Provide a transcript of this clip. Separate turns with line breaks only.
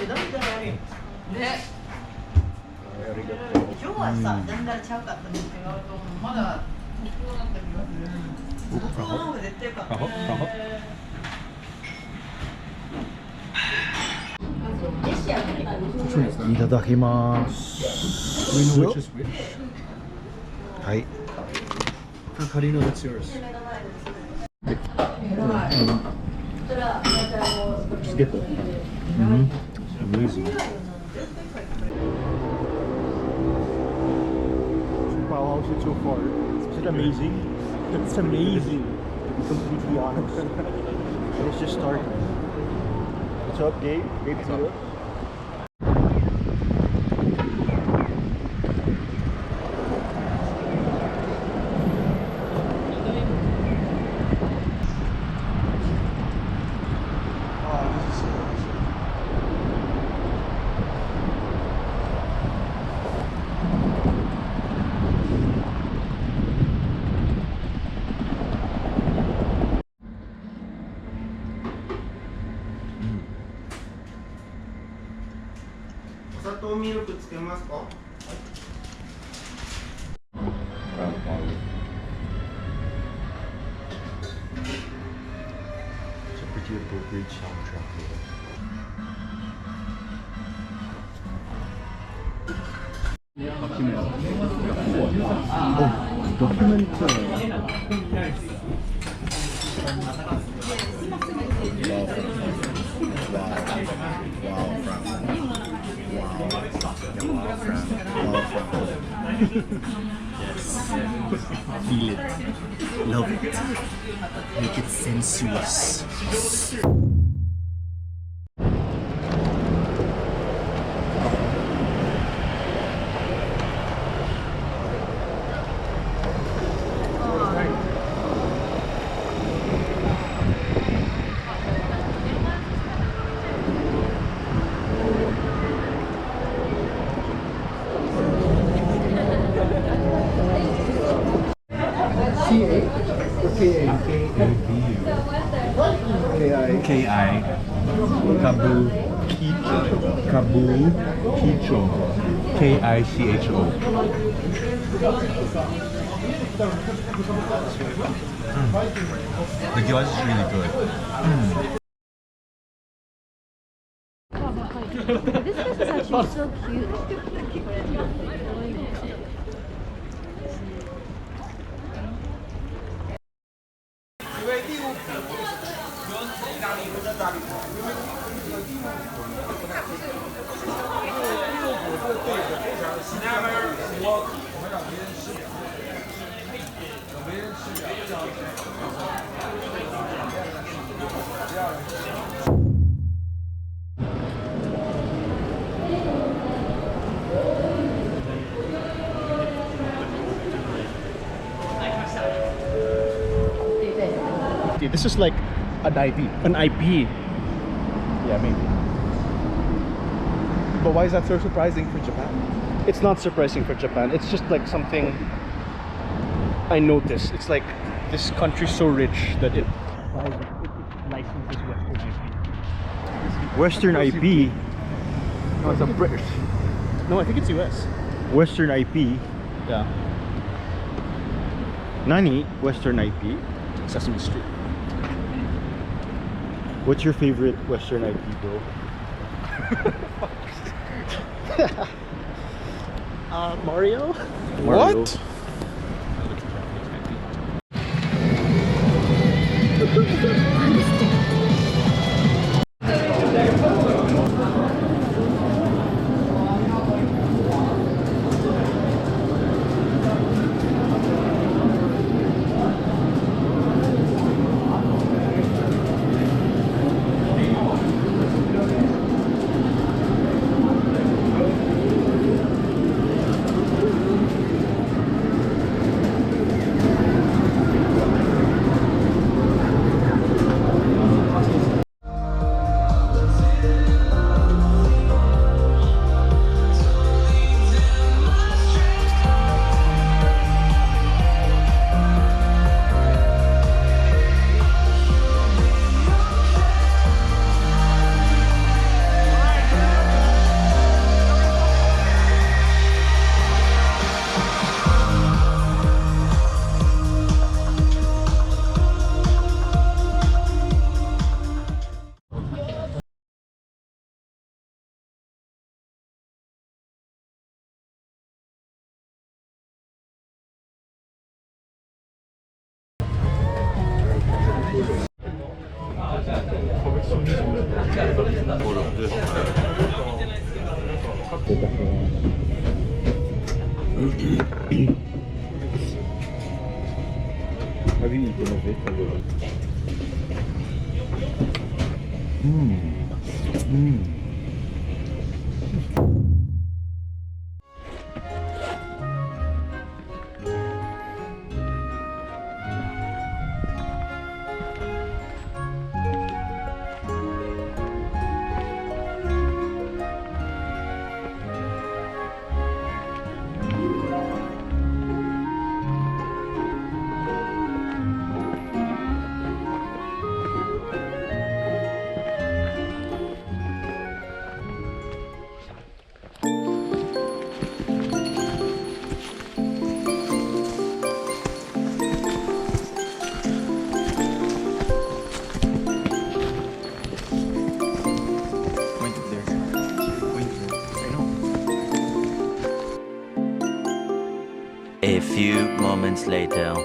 今日はさ、だんだんちゃうかったんですけど、まだこうなった気がする。この方が絶対かっこいい。
いただきます。はい。
How do you know that's yours?
Skip it. Amazing.
Wow, how so far?
Is it amazing? It's amazing, to be completely honest. Let's just start. What's up, Gabe? Gabe's here. It's a pretty appropriate soundtrack here. Oh, document. Yes. Feel it. Love it. Make it sensuous. K-I Kabukicho K-I-C-H-O. The gyoza is really good.
This fish is actually so cute.
This is like an IP. An IP. Yeah, maybe.
But why is that so surprising for Japan?
It's not surprising for Japan. It's just like something I noticed. It's like this country's so rich that it licenses Western IP. Western IP?
No, it's a British.
No, I think it's US.
Western IP?
Yeah.
Nani? Western IP?
Sesame Street.
What's your favorite Western IP, bro?
Mario?
What? Have you eaten of it?
A few moments later.